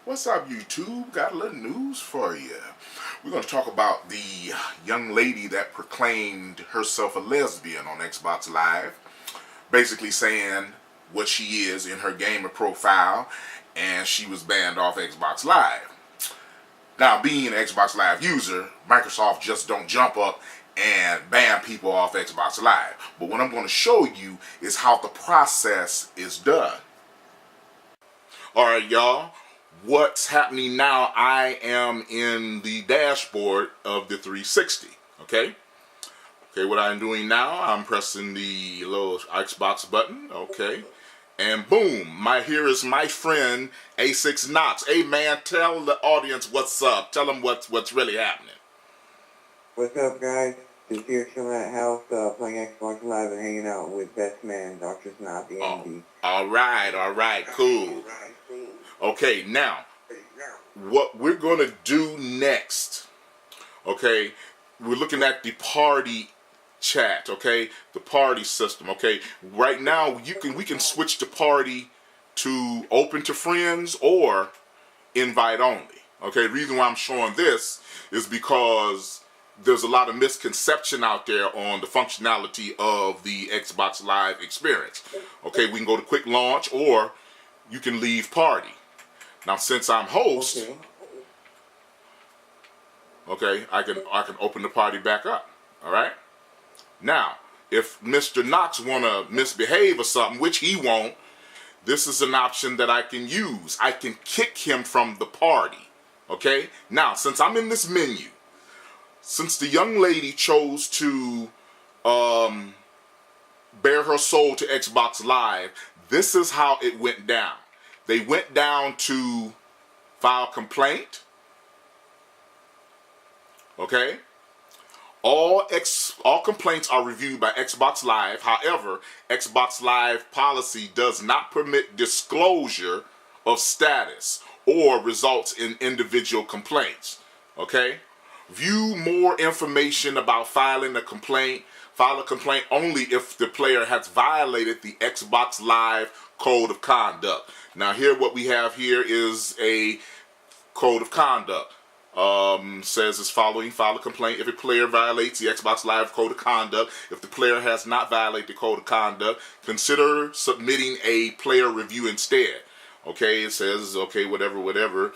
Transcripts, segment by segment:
What's up, YouTube? Got a little news for you. We're going to talk about the young lady that proclaimed herself a lesbian on Xbox Live, basically saying what she is in her gamer profile, and she was banned off Xbox Live. Now, being an Xbox Live user, Microsoft just don't jump up and ban people off Xbox Live. But what I'm going to show you is how the process is done. Alright, y'all. What's happening now, I am in the dashboard of the 360. Okay, what I'm doing now, I'm pressing the little Xbox button. Okay, and boom, here is my friend A6 Knox. Hey man, tell the audience what's up. Tell them what's really happening. What's up, guys? Just here chilling at house, playing Xbox Live and hanging out with best man, Dr. Snobby and all right, cool. Okay, now, what we're going to do next, okay, we're looking at the party chat, okay, the party system, okay. Right now, we can switch the party to open to friends or invite only, okay. The reason why I'm showing this is because there's a lot of misconception out there on the functionality of the Xbox Live experience. Okay, we can go to quick launch or you can leave party. Now, since I'm host, okay, I can open the party back up. All right. Now, if Mr. Knox wanna misbehave or something, which he won't, this is an option that I can use. I can kick him from the party. Okay. Now, since I'm in this menu, since the young lady chose to bare her soul to Xbox Live, this is how it went down. They went down to file complaint. Okay. All complaints are reviewed by Xbox Live. However, Xbox Live policy does not permit disclosure of status or results in individual complaints. Okay. View more information about filing a complaint. File a complaint only if the player has violated the Xbox Live code of conduct. Now here, what we have here is a code of conduct. Says as following: file a complaint if a player violates the Xbox Live code of conduct. If the player has not violated the code of conduct, consider submitting a player review instead. Okay, it says, okay, whatever.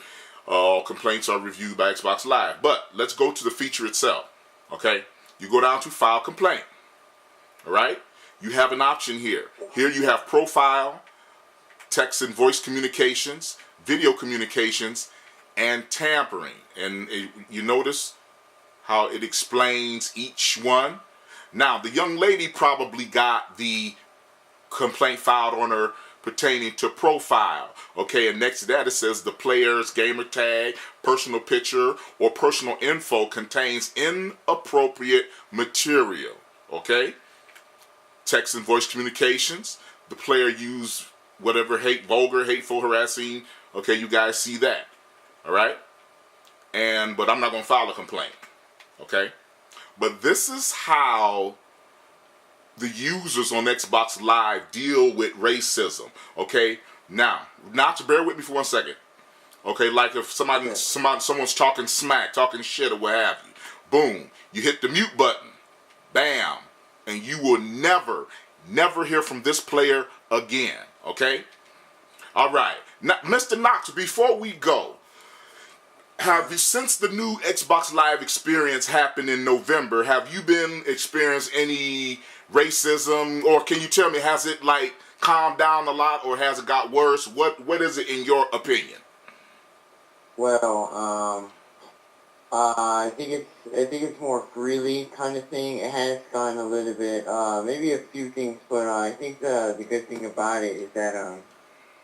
All complaints are reviewed by Xbox Live. But let's go to the feature itself. Okay, you go down to file complaint. All right, you have an option here. Here you have profile, text and voice communications, video communications, and tampering. And you notice how it explains each one. Now, the young lady probably got the complaint filed on her pertaining to profile. Okay, and next to that it says the player's gamer tag, personal picture, or personal info contains inappropriate material. Okay, text and voice communications, the player used whatever vulgar, hateful, harassing. Okay, you guys see that. All right, but I'm not going to file a complaint. Okay, but this is how the users on Xbox Live deal with racism. Okay, now to bear with me for 1 second. Okay, like if someone's talking smack, talking shit, or what have you, boom, you hit the mute button, bam, and you will never hear from this player again. Okay, all right. Now, Mr. Knox, before we go, since the new Xbox Live experience happened in November, have you been experiencing any racism, or can you tell me, has it like calmed down a lot, or has it got worse? What is it in your opinion? Well, I think it's more freely kind of thing. It has gone a little bit, maybe a few things, but I think the good thing about it is that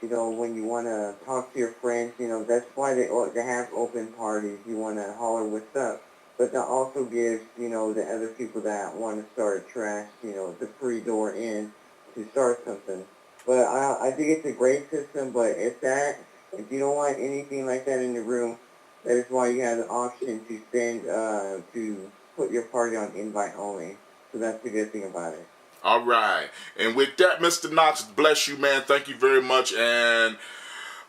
you know, when you want to talk to your friends, you know, that's why they have open parties. You want to holler what's up. But that also gives, you know, the other people that want to start trash, you know, the free door in to start something. But I think it's a great system, but if you don't want anything like that in the room, that is why you have the option to put your party on invite only. So that's the good thing about it. All right. And with that, Mr. Knox, bless you, man. Thank you very much, and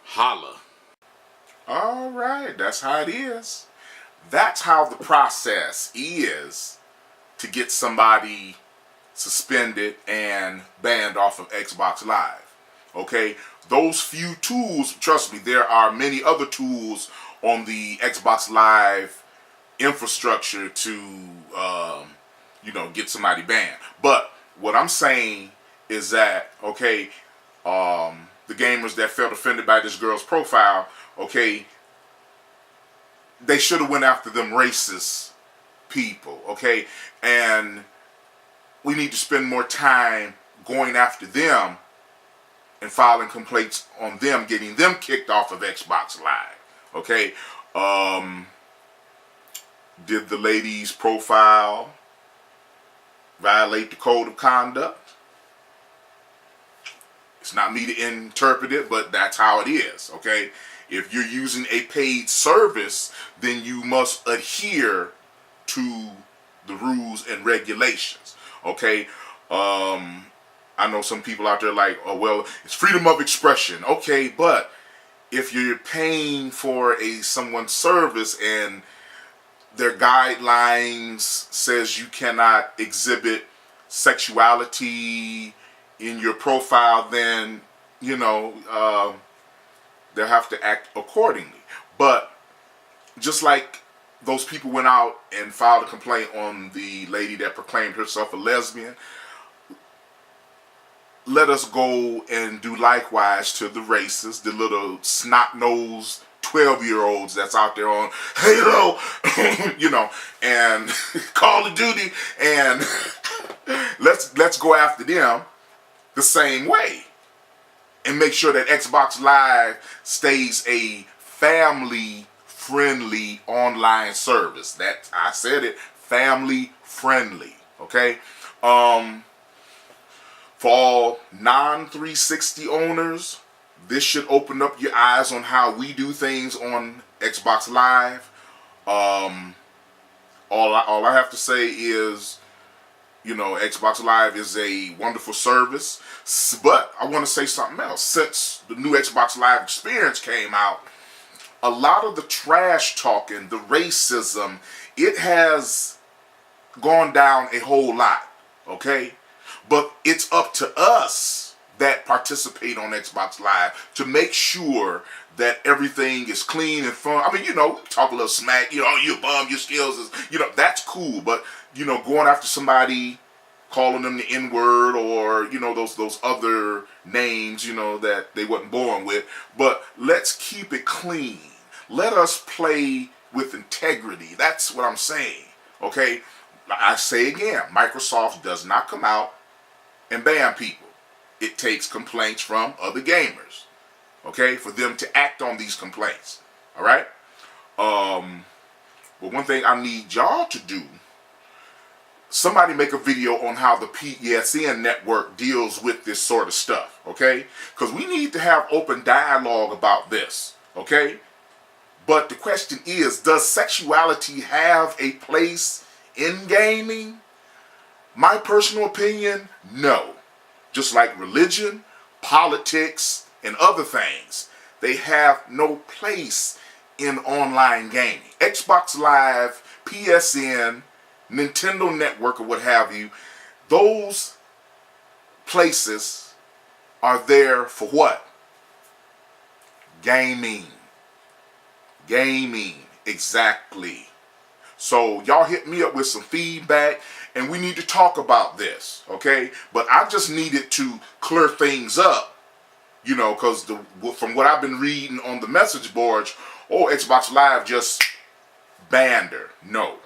holla. All right, that's how it is. That's how the process is to get somebody suspended and banned off of Xbox Live. Okay, those few tools, trust me, there are many other tools on the Xbox Live infrastructure to, get somebody banned. But what I'm saying is that, okay, the gamers that felt offended by this girl's profile, okay, they should have went after them racist people, okay? And we need to spend more time going after them and filing complaints on them, getting them kicked off of Xbox Live, okay? Did the lady's profile violate the code of conduct? It's not me to interpret it, but that's how it is, okay? If you're using a paid service, then you must adhere to the rules and regulations, okay? I know some people out there like, oh, well, it's freedom of expression. Okay, but if you're paying for someone's service and their guidelines says you cannot exhibit sexuality in your profile, then, they'll have to act accordingly. But just like those people went out and filed a complaint on the lady that proclaimed herself a lesbian, let us go and do likewise to the racists, the little snot-nosed 12-year-olds that's out there on Halo, and Call of Duty, and let's go after them the same way and make sure that Xbox Live stays a family-friendly online service. That I said it, family-friendly. Okay. For all non-360 owners, this should open up your eyes on how we do things on Xbox Live. All I have to say is, Xbox Live is a wonderful service. But I want to say something else. Since the new Xbox Live experience came out, a lot of the trash talking, the racism, it has gone down a whole lot. Okay? But it's up to us that participate on Xbox Live to make sure that everything is clean and fun. I mean, we talk a little smack, you bum, your skills is, that's cool. But, going after somebody, calling them the N-word or, those other names, that they wasn't born with. But let's keep it clean. Let us play with integrity. That's what I'm saying. Okay? I say again, Microsoft does not come out and ban people. It takes complaints from other gamers, okay, for them to act on these complaints. All right. But one thing I need y'all to do: somebody make a video on how the PSN network deals with this sort of stuff, okay? Because we need to have open dialogue about this, okay? But the question is, does sexuality have a place in gaming? My personal opinion, no. Just like religion, politics, and other things, they have no place in online gaming. Xbox Live, PSN, Nintendo Network, or what have you, those places are there for what? Gaming. Gaming, exactly. So y'all hit me up with some feedback, and we need to talk about this, okay? But I just needed to clear things up, because from what I've been reading on the message boards, Xbox Live just banned her. No,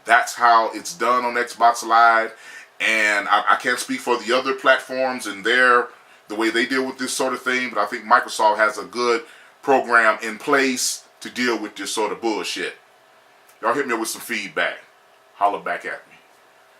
that's how it's done on Xbox Live, and I can't speak for the other platforms and the way they deal with this sort of thing, but I think Microsoft has a good program in place to deal with this sort of bullshit. Y'all hit me up with some feedback. Holla back at me.